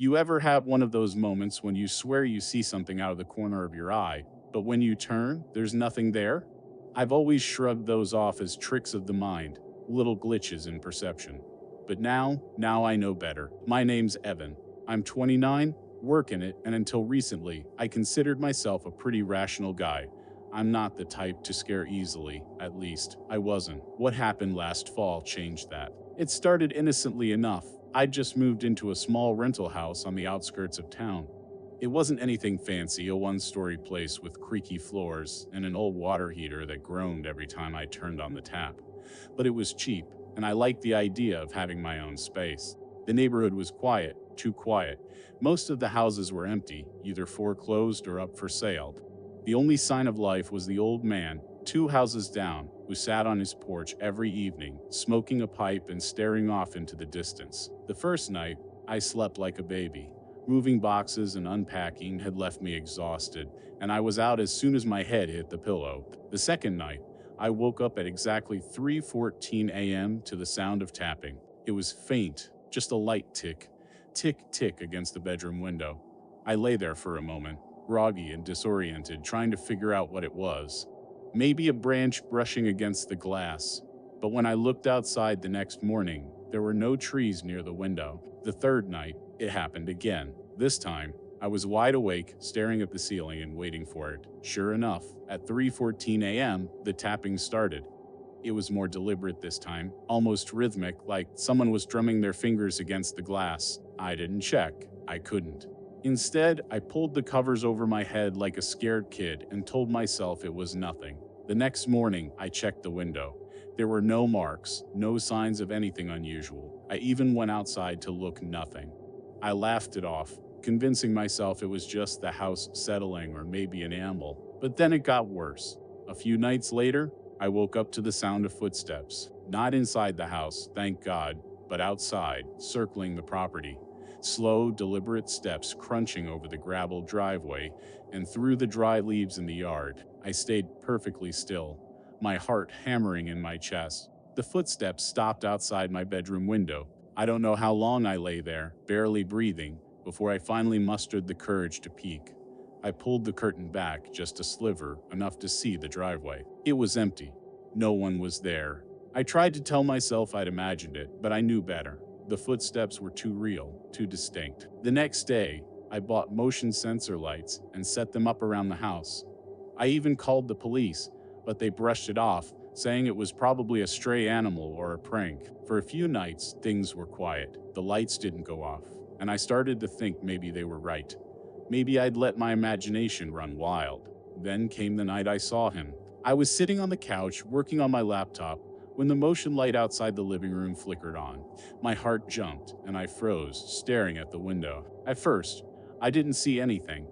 You ever have one of those moments when you swear you see something out of the corner of your eye, but when you turn, there's nothing there? I've always shrugged those off as tricks of the mind, little glitches in perception. But now I know better. My name's Evan. I'm 29, work in it, and until recently, I considered myself a pretty rational guy. I'm not the type to scare easily, at least, I wasn't. What happened last fall changed that. It started innocently enough. I'd just moved into a small rental house on the outskirts of town. It wasn't anything fancy, a one-story place with creaky floors and an old water heater that groaned every time I turned on the tap. But it was cheap, and I liked the idea of having my own space. The neighborhood was quiet, too quiet. Most of the houses were empty, either foreclosed or up for sale. The only sign of life was the old man, 2 houses down, who sat on his porch every evening, smoking a pipe and staring off into the distance. The first night, I slept like a baby. Moving boxes and unpacking had left me exhausted, and I was out as soon as my head hit the pillow. The second night, I woke up at exactly 3:14 a.m. to the sound of tapping. It was faint, just a light tick, tick against the bedroom window. I lay there for a moment, groggy and disoriented, trying to figure out what it was. Maybe a branch brushing against the glass. But when I looked outside the next morning, there were no trees near the window. The third night, it happened again. This time, I was wide awake, staring at the ceiling and waiting for it. Sure enough, at 3:14 a.m., the tapping started. It was more deliberate this time, almost rhythmic, like someone was drumming their fingers against the glass. I didn't check. I couldn't. Instead, I pulled the covers over my head like a scared kid and told myself it was nothing. The next morning, I checked the window. There were no marks, no signs of anything unusual. I even went outside to look, nothing. I laughed it off, convincing myself it was just the house settling or maybe an animal. But then it got worse. A few nights later, I woke up to the sound of footsteps. Not inside the house, thank God, but outside, circling the property. Slow, deliberate steps crunching over the gravel driveway and through the dry leaves in the yard. I stayed perfectly still, my heart hammering in my chest. The footsteps stopped outside my bedroom window. I don't know how long I lay there, barely breathing, before I finally mustered the courage to peek. I pulled the curtain back just a sliver, enough to see the driveway. It was empty. No one was there. I tried to tell myself I'd imagined it, but I knew better. The footsteps were too real, too distinct. The next day, I bought motion sensor lights and set them up around the house. I even called the police, but they brushed it off, saying it was probably a stray animal or a prank. For a few nights, things were quiet. The lights didn't go off, and I started to think maybe they were right. Maybe I'd let my imagination run wild. Then came the night I saw him. I was sitting on the couch, working on my laptop, when the motion light outside the living room flickered on. My heart jumped, and I froze, staring at the window. At first, I didn't see anything.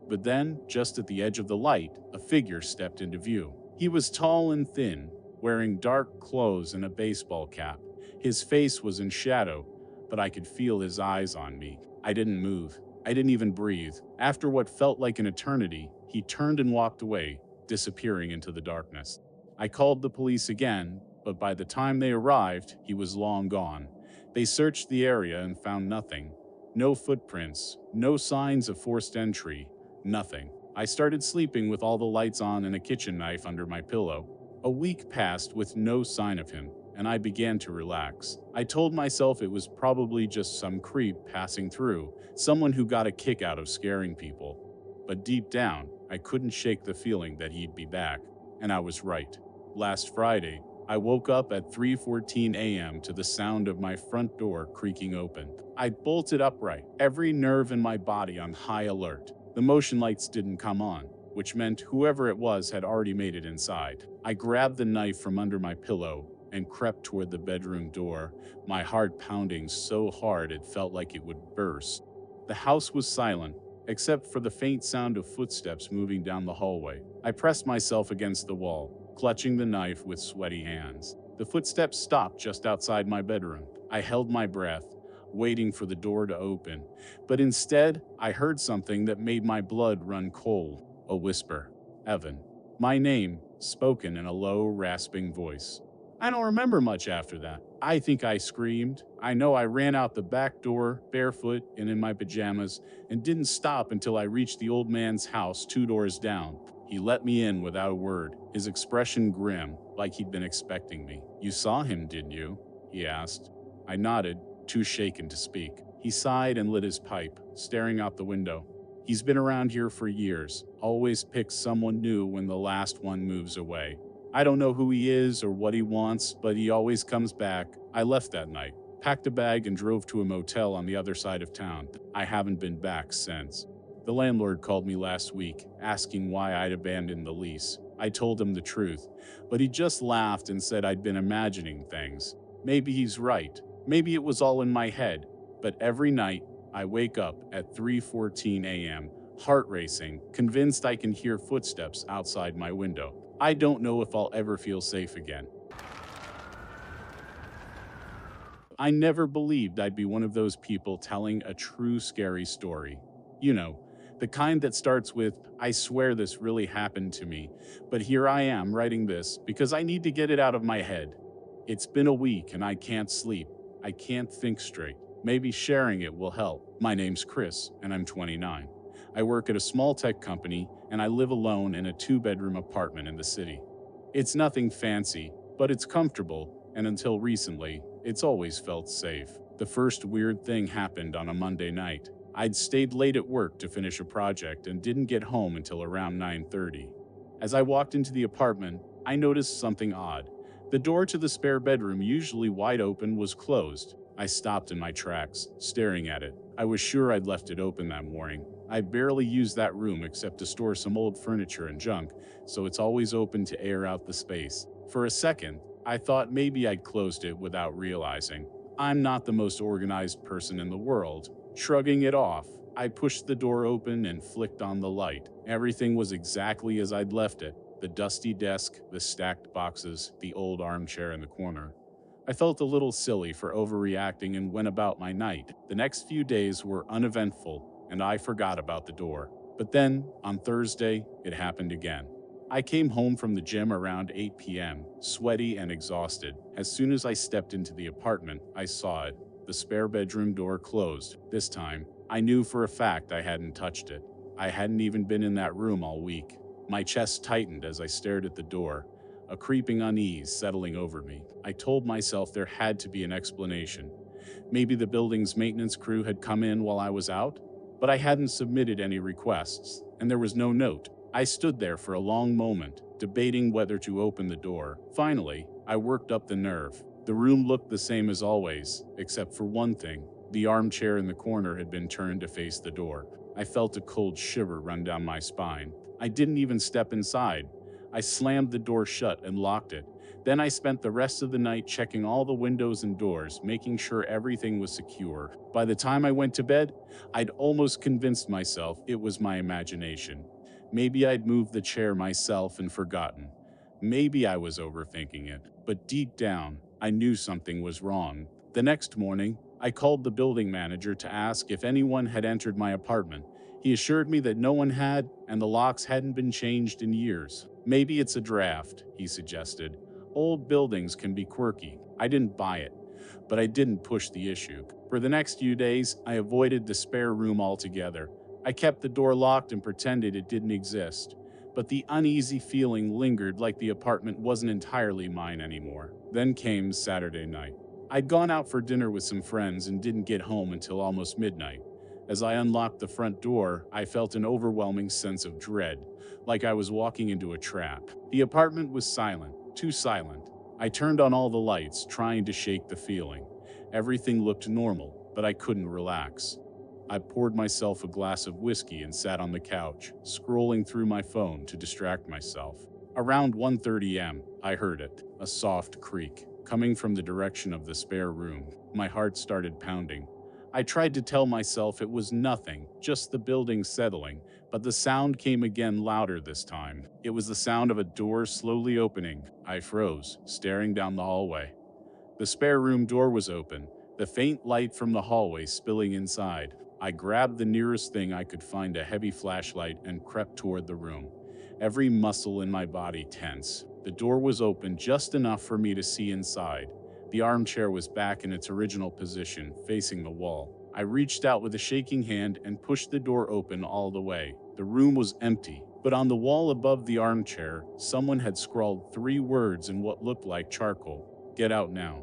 But then, just at the edge of the light, a figure stepped into view. He was tall and thin, wearing dark clothes and a baseball cap. His face was in shadow, but I could feel his eyes on me. I didn't move. I didn't even breathe. After what felt like an eternity, he turned and walked away, disappearing into the darkness. I called the police again, but by the time they arrived, he was long gone. They searched the area and found nothing. No footprints, no signs of forced entry, nothing. I started sleeping with all the lights on and a kitchen knife under my pillow. A week passed with no sign of him, and I began to relax. I told myself it was probably just some creep passing through, someone who got a kick out of scaring people. But deep down, I couldn't shake the feeling that he'd be back, and I was right. Last Friday, I woke up at 3:14 a.m. to the sound of my front door creaking open. I bolted upright, every nerve in my body on high alert. The motion lights didn't come on, which meant whoever it was had already made it inside. I grabbed the knife from under my pillow and crept toward the bedroom door, my heart pounding so hard it felt like it would burst. The house was silent, except for the faint sound of footsteps moving down the hallway. I pressed myself against the wall, clutching the knife with sweaty hands. The footsteps stopped just outside my bedroom. I held my breath, waiting for the door to open, but instead, I heard something that made my blood run cold. A whisper. Evan. My name, spoken in a low, rasping voice. I don't remember much after that. I think I screamed. I know I ran out the back door, barefoot and in my pajamas, and didn't stop until I reached the old man's house 2 doors down. He let me in without a word, his expression grim, like he'd been expecting me. "You saw him, didn't you?" he asked. I nodded, too shaken to speak. He sighed and lit his pipe, staring out the window. "He's been around here for years, always picks someone new when the last one moves away. I don't know who he is or what he wants, but he always comes back." I left that night, packed a bag and drove to a motel on the other side of town. I haven't been back since. The landlord called me last week, asking why I'd abandoned the lease. I told him the truth, but he just laughed and said I'd been imagining things. Maybe he's right. Maybe it was all in my head. But every night, I wake up at 3:14 a.m., heart racing, convinced I can hear footsteps outside my window. I don't know if I'll ever feel safe again. I never believed I'd be one of those people telling a true scary story. You know, the kind that starts with, "I swear this really happened to me, but here I am writing this because I need to get it out of my head. It's been a week and I can't sleep. I can't think straight. Maybe sharing it will help." My name's Chris, and I'm 29. I work at a small tech company, and I live alone in a 2-bedroom apartment in the city. It's nothing fancy, but it's comfortable, and until recently, it's always felt safe. The first weird thing happened on a Monday night. I'd stayed late at work to finish a project and didn't get home until around 9:30. As I walked into the apartment, I noticed something odd. The door to the spare bedroom, usually wide open, was closed. I stopped in my tracks, staring at it. I was sure I'd left it open that morning. I barely use that room except to store some old furniture and junk, so it's always open to air out the space. For a second, I thought maybe I'd closed it without realizing. I'm not the most organized person in the world. Shrugging it off, I pushed the door open and flicked on the light. Everything was exactly as I'd left it. The dusty desk, the stacked boxes, the old armchair in the corner. I felt a little silly for overreacting and went about my night. The next few days were uneventful, and I forgot about the door. But then, on Thursday, it happened again. I came home from the gym around 8 p.m., sweaty and exhausted. As soon as I stepped into the apartment, I saw it. The spare bedroom door closed. This time, I knew for a fact I hadn't touched it. I hadn't even been in that room all week. My chest tightened as I stared at the door, a creeping unease settling over me. I told myself there had to be an explanation. Maybe the building's maintenance crew had come in while I was out, but I hadn't submitted any requests, and there was no note. I stood there for a long moment, debating whether to open the door. Finally, I worked up the nerve. The room looked the same as always, except for one thing. The armchair in the corner had been turned to face the door. I felt a cold shiver run down my spine. I didn't even step inside. I slammed the door shut and locked it. Then I spent the rest of the night checking all the windows and doors, making sure everything was secure. By the time I went to bed, I'd almost convinced myself it was my imagination. Maybe I'd moved the chair myself and forgotten. Maybe I was overthinking it. But deep down, I knew something was wrong. The next morning, I called the building manager to ask if anyone had entered my apartment. He assured me that no one had, and the locks hadn't been changed in years. "Maybe it's a draft," he suggested. "Old buildings can be quirky." I didn't buy it, but I didn't push the issue. For the next few days, I avoided the spare room altogether. I kept the door locked and pretended it didn't exist. But the uneasy feeling lingered, like the apartment wasn't entirely mine anymore. Then came Saturday night. I'd gone out for dinner with some friends and didn't get home until almost midnight. As I unlocked the front door, I felt an overwhelming sense of dread, like I was walking into a trap. The apartment was silent, too silent. I turned on all the lights, trying to shake the feeling. Everything looked normal, but I couldn't relax. I poured myself a glass of whiskey and sat on the couch, scrolling through my phone to distract myself. Around 1:30 a.m., I heard it, a soft creak, coming from the direction of the spare room. My heart started pounding. I tried to tell myself it was nothing, just the building settling, but the sound came again, louder this time. It was the sound of a door slowly opening. I froze, staring down the hallway. The spare room door was open, the faint light from the hallway spilling inside. I grabbed the nearest thing I could find, a heavy flashlight, and crept toward the room. every muscle in my body tense. The door was open just enough for me to see inside. The armchair was back in its original position, facing the wall. I reached out with a shaking hand and pushed the door open all the way. The room was empty, but on the wall above the armchair, someone had scrawled 3 words in what looked like charcoal. "Get out now."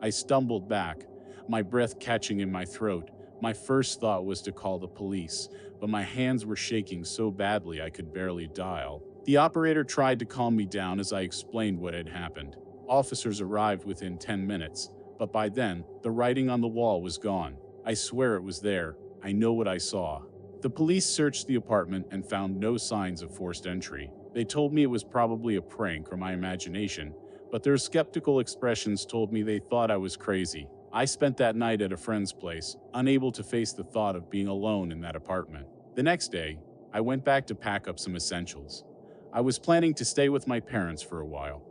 I stumbled back, my breath catching in my throat. My first thought was to call the police, but my hands were shaking so badly I could barely dial. The operator tried to calm me down as I explained what had happened. Officers arrived within 10 minutes, but by then, the writing on the wall was gone. I swear it was there. I know what I saw. The police searched the apartment and found no signs of forced entry. They told me it was probably a prank or my imagination, but their skeptical expressions told me they thought I was crazy. I spent that night at a friend's place, unable to face the thought of being alone in that apartment. The next day, I went back to pack up some essentials. I was planning to stay with my parents for a while,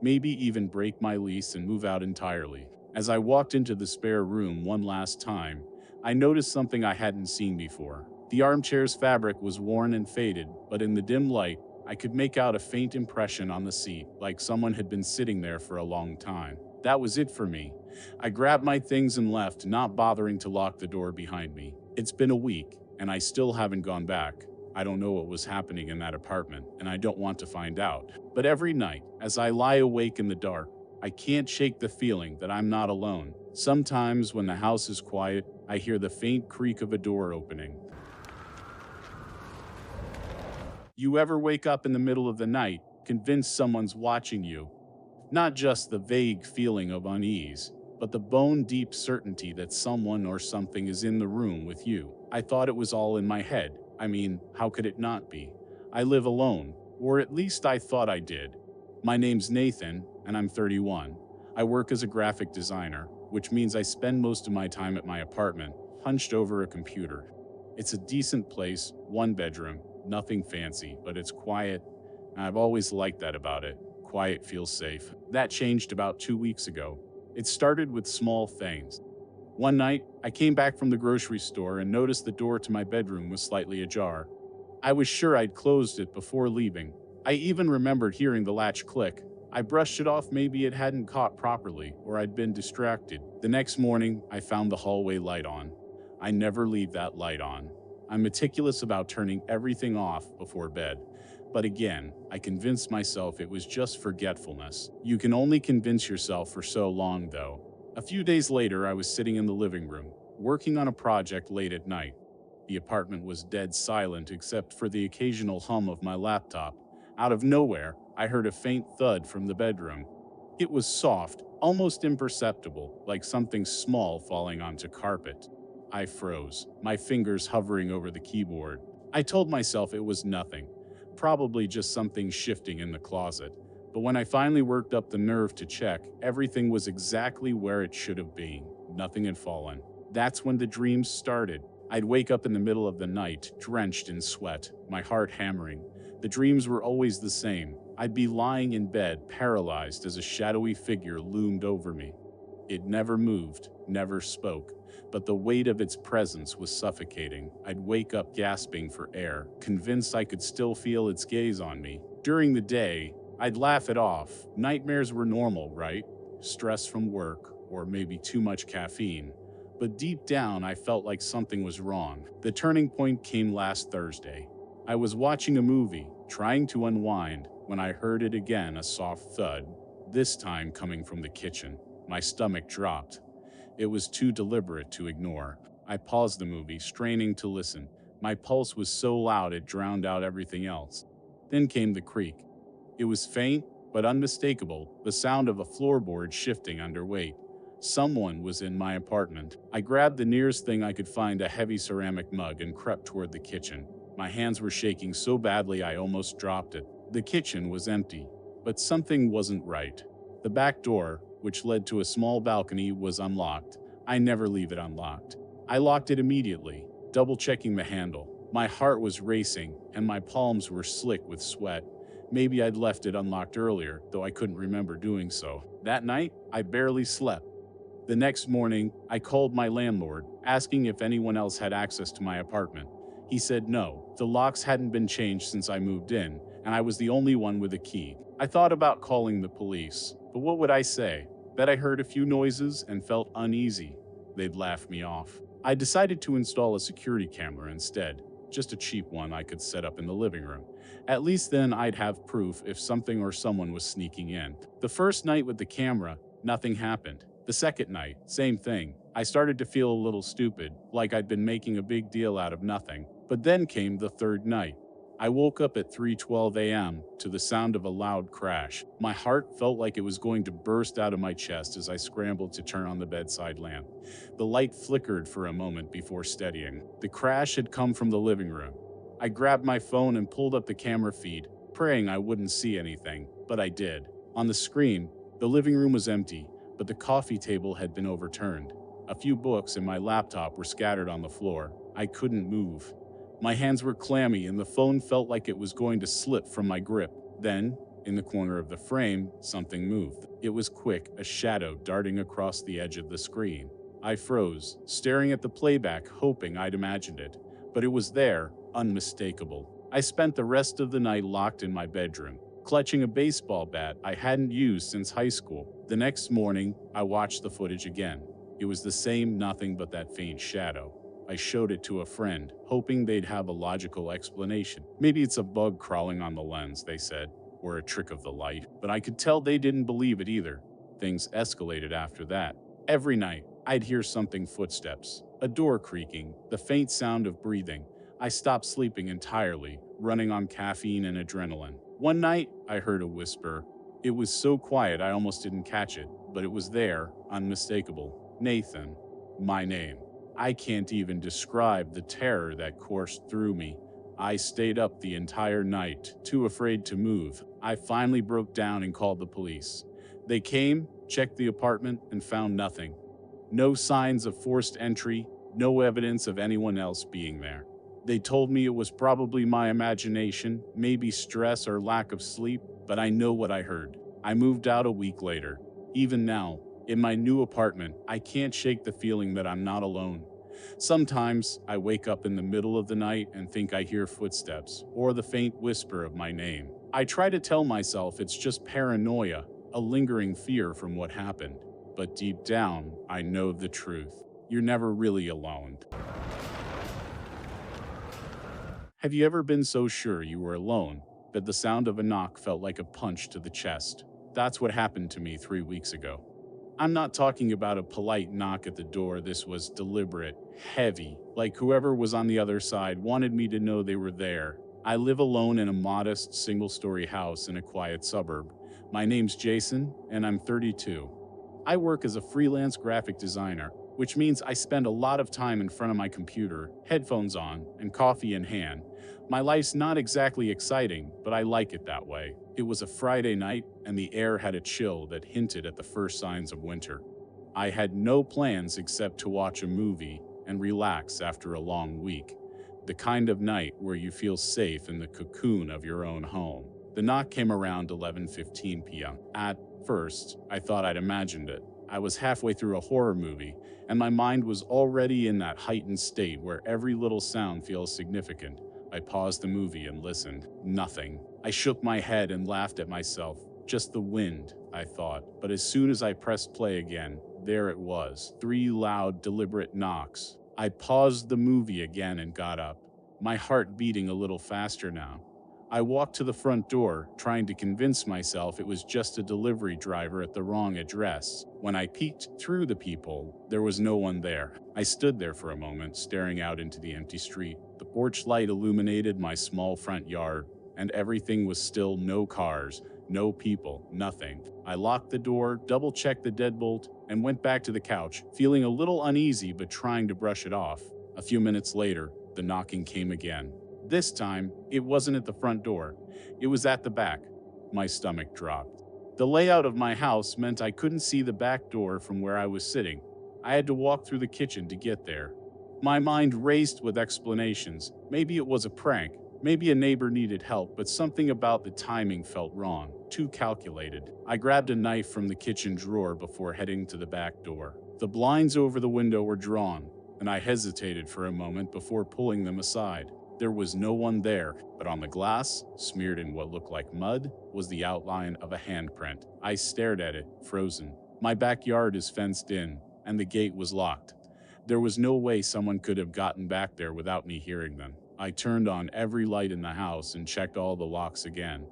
maybe even break my lease and move out entirely. As I walked into the spare room one last time, I noticed something I hadn't seen before. The armchair's fabric was worn and faded, but in the dim light, I could make out a faint impression on the seat, like someone had been sitting there for a long time. That was it for me. I grabbed my things and left, not bothering to lock the door behind me. It's been a week, and I still haven't gone back. I don't know what was happening in that apartment, and I don't want to find out. But every night, as I lie awake in the dark, I can't shake the feeling that I'm not alone. Sometimes, when the house is quiet, I hear the faint creak of a door opening. You ever wake up in the middle of the night, convinced someone's watching you? Not just the vague feeling of unease, but the bone-deep certainty that someone or something is in the room with you. I thought it was all in my head. I mean, how could it not be? I live alone, or at least I thought I did. My name's Nathan, and I'm 31. I work as a graphic designer, which means I spend most of my time at my apartment, hunched over a computer. It's a decent place, 1 bedroom, nothing fancy, but it's quiet, and I've always liked that about it. Quiet feels safe. That changed about 2 weeks ago. It started with small things. One night, I came back from the grocery store and noticed the door to my bedroom was slightly ajar. I was sure I'd closed it before leaving. I even remembered hearing the latch click. I brushed it off, maybe it hadn't caught properly, or I'd been distracted. The next morning, I found the hallway light on. I never leave that light on. I'm meticulous about turning everything off before bed. But again, I convinced myself it was just forgetfulness. You can only convince yourself for so long, though. A few days later, I was sitting in the living room, working on a project late at night. The apartment was dead silent except for the occasional hum of my laptop. Out of nowhere, I heard a faint thud from the bedroom. It was soft, almost imperceptible, like something small falling onto carpet. I froze, my fingers hovering over the keyboard. I told myself it was nothing. Probably just something shifting in the closet. But when I finally worked up the nerve to check, everything was exactly where it should have been. Nothing had fallen. That's when the dreams started. I'd wake up in the middle of the night, drenched in sweat, my heart hammering. The dreams were always the same. I'd be lying in bed, paralyzed as a shadowy figure loomed over me. It never moved, never spoke, but the weight of its presence was suffocating. I'd wake up gasping for air, convinced I could still feel its gaze on me. During the day, I'd laugh it off. Nightmares were normal, right? Stress from work, or maybe too much caffeine. But deep down, I felt like something was wrong. The turning point came last Thursday. I was watching a movie, trying to unwind, when I heard it again, a soft thud, this time coming from the kitchen. My stomach dropped. It was too deliberate to ignore. I paused the movie, straining to listen. My pulse was so loud it drowned out everything else. Then came the creak. It was faint, but unmistakable, the sound of a floorboard shifting under weight. Someone was in my apartment. I grabbed the nearest thing I could find, a heavy ceramic mug, and crept toward the kitchen. My hands were shaking so badly I almost dropped it. The kitchen was empty, but something wasn't right. The back door, which led to a small balcony, was unlocked. I never leave it unlocked. I locked it immediately, double-checking the handle. My heart was racing, and my palms were slick with sweat. Maybe I'd left it unlocked earlier, though I couldn't remember doing so. That night, I barely slept. The next morning, I called my landlord, asking if anyone else had access to my apartment. He said no, the locks hadn't been changed since I moved in, and I was the only one with a key. I thought about calling the police, but what would I say? Bet I heard a few noises and felt uneasy. They'd laugh me off. I decided to install a security camera instead, just a cheap one I could set up in the living room. At least then I'd have proof if something or someone was sneaking in. The first night with the camera, nothing happened. The second night, same thing. I started to feel a little stupid, like I'd been making a big deal out of nothing. But then came the third night. I woke up at 3:12 a.m. to the sound of a loud crash. My heart felt like it was going to burst out of my chest as I scrambled to turn on the bedside lamp. The light flickered for a moment before steadying. The crash had come from the living room. I grabbed my phone and pulled up the camera feed, praying I wouldn't see anything, but I did. On the screen, the living room was empty, but the coffee table had been overturned. A few books and my laptop were scattered on the floor. I couldn't move. My hands were clammy and the phone felt like it was going to slip from my grip. Then, in the corner of the frame, something moved. It was quick, a shadow darting across the edge of the screen. I froze, staring at the playback, hoping I'd imagined it. But it was there, unmistakable. I spent the rest of the night locked in my bedroom, clutching a baseball bat I hadn't used since high school. The next morning, I watched the footage again. It was the same, nothing but that faint shadow. I showed it to a friend, hoping they'd have a logical explanation. Maybe it's a bug crawling on the lens, they said, or a trick of the light. But I could tell they didn't believe it either. Things escalated after that. Every night, I'd hear something: footsteps, a door creaking, the faint sound of breathing. I stopped sleeping entirely, running on caffeine and adrenaline. One night, I heard a whisper. It was so quiet I almost didn't catch it, but it was there, unmistakable. Nathan. My name. I can't even describe the terror that coursed through me. I stayed up the entire night, too afraid to move. I finally broke down and called the police. They came, checked the apartment, and found nothing. No signs of forced entry, no evidence of anyone else being there. They told me it was probably my imagination, maybe stress or lack of sleep, but I know what I heard. I moved out a week later. Even now, in my new apartment, I can't shake the feeling that I'm not alone. Sometimes I wake up in the middle of the night and think I hear footsteps or the faint whisper of my name. I try to tell myself it's just paranoia, a lingering fear from what happened. But deep down, I know the truth. You're never really alone. Have you ever been so sure you were alone that the sound of a knock felt like a punch to the chest? That's what happened to me 3 weeks ago. I'm not talking about a polite knock at the door. This was deliberate, heavy, like whoever was on the other side wanted me to know they were there. I live alone in a modest, single-story house in a quiet suburb. My name's Jason, and I'm 32. I work as a freelance graphic designer, which means I spend a lot of time in front of my computer, headphones on, and coffee in hand. My life's not exactly exciting, but I like it that way. It was a Friday night, and the air had a chill that hinted at the first signs of winter. I had no plans except to watch a movie and relax after a long week. The kind of night where you feel safe in the cocoon of your own home. The knock came around 11:15 p.m. At first, I thought I'd imagined it. I was halfway through a horror movie, and my mind was already in that heightened state where every little sound feels significant. I paused the movie and listened. Nothing. I shook my head and laughed at myself. Just the wind, I thought. But as soon as I pressed play again, there it was. 3 loud, deliberate knocks. I paused the movie again and got up, my heart beating a little faster now. I walked to the front door, trying to convince myself it was just a delivery driver at the wrong address. When I peeked through the peephole, there was no one there. I stood there for a moment, staring out into the empty street. The porch light illuminated my small front yard, and everything was still. No cars, no people, nothing. I locked the door, double-checked the deadbolt, and went back to the couch, feeling a little uneasy but trying to brush it off. A few minutes later, the knocking came again. This time, it wasn't at the front door. It was at the back. My stomach dropped. The layout of my house meant I couldn't see the back door from where I was sitting. I had to walk through the kitchen to get there. My mind raced with explanations. Maybe it was a prank. Maybe a neighbor needed help, but something about the timing felt wrong, too calculated. I grabbed a knife from the kitchen drawer before heading to the back door. The blinds over the window were drawn, and I hesitated for a moment before pulling them aside. There was no one there, but on the glass, smeared in what looked like mud, was the outline of a handprint. I stared at it, frozen. My backyard is fenced in, and the gate was locked. There was no way someone could have gotten back there without me hearing them. I turned on every light in the house and checked all the locks again.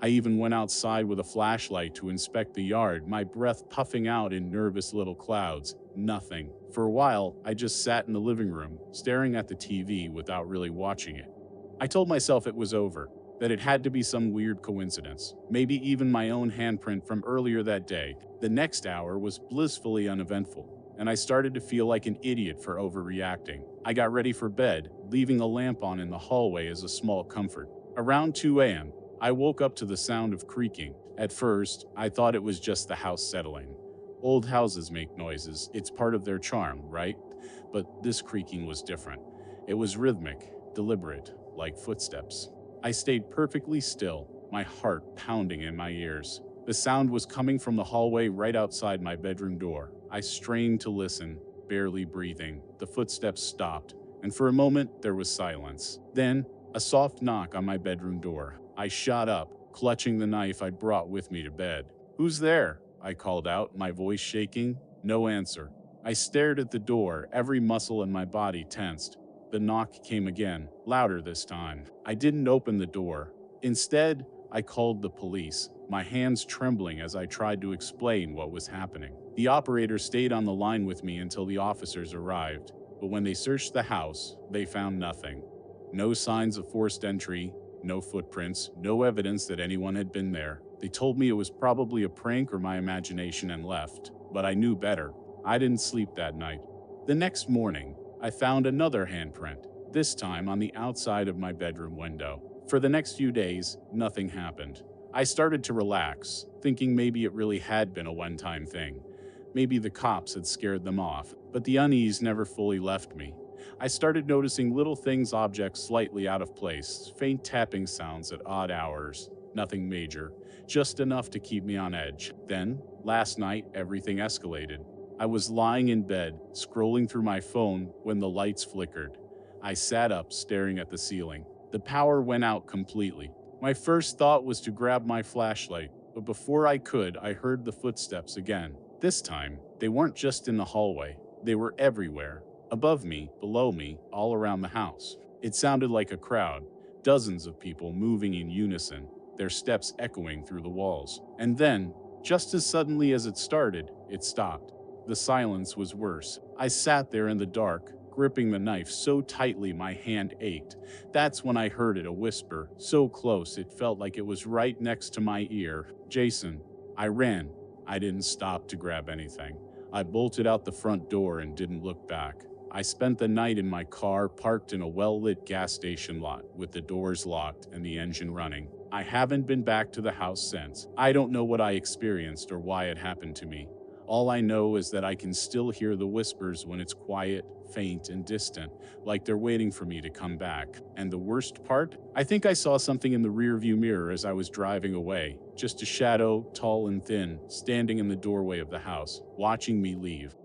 I even went outside with a flashlight to inspect the yard, my breath puffing out in nervous little clouds. Nothing. For a while, I just sat in the living room, staring at the TV without really watching it. I told myself it was over, that it had to be some weird coincidence, maybe even my own handprint from earlier that day. The next hour was blissfully uneventful, and I started to feel like an idiot for overreacting. I got ready for bed, leaving a lamp on in the hallway as a small comfort. Around 2 a.m., I woke up to the sound of creaking. At first, I thought it was just the house settling. Old houses make noises, it's part of their charm, right? But this creaking was different. It was rhythmic, deliberate, like footsteps. I stayed perfectly still, my heart pounding in my ears. The sound was coming from the hallway right outside my bedroom door. I strained to listen, barely breathing. The footsteps stopped, and for a moment there was silence. Then, a soft knock on my bedroom door. I shot up, clutching the knife I'd brought with me to bed. "Who's there?" I called out, my voice shaking. No answer. I stared at the door, every muscle in my body tensed. The knock came again, louder this time. I didn't open the door. Instead, I called the police, my hands trembling as I tried to explain what was happening. The operator stayed on the line with me until the officers arrived, but when they searched the house, they found nothing. No signs of forced entry, no footprints, no evidence that anyone had been there. They told me it was probably a prank or my imagination and left, but I knew better. I didn't sleep that night. The next morning, I found another handprint, this time on the outside of my bedroom window. For the next few days, nothing happened. I started to relax, thinking maybe it really had been a one-time thing. Maybe the cops had scared them off, but the unease never fully left me. I started noticing little things, objects slightly out of place, faint tapping sounds at odd hours. Nothing major, just enough to keep me on edge. Then, last night, everything escalated. I was lying in bed, scrolling through my phone when the lights flickered. I sat up, staring at the ceiling. The power went out completely. My first thought was to grab my flashlight, but before I could, I heard the footsteps again. This time, they weren't just in the hallway. They were everywhere. Above me, below me, all around the house. It sounded like a crowd, dozens of people moving in unison, their steps echoing through the walls. And then, just as suddenly as it started, it stopped. The silence was worse. I sat there in the dark, gripping the knife so tightly my hand ached. That's when I heard it, a whisper, so close it felt like it was right next to my ear. "Jason." I ran. I didn't stop to grab anything. I bolted out the front door and didn't look back. I spent the night in my car, parked in a well-lit gas station lot, with the doors locked and the engine running. I haven't been back to the house since. I don't know what I experienced or why it happened to me. All I know is that I can still hear the whispers when it's quiet, faint, and distant, like they're waiting for me to come back. And the worst part? I think I saw something in the rearview mirror as I was driving away. Just a shadow, tall and thin, standing in the doorway of the house, watching me leave.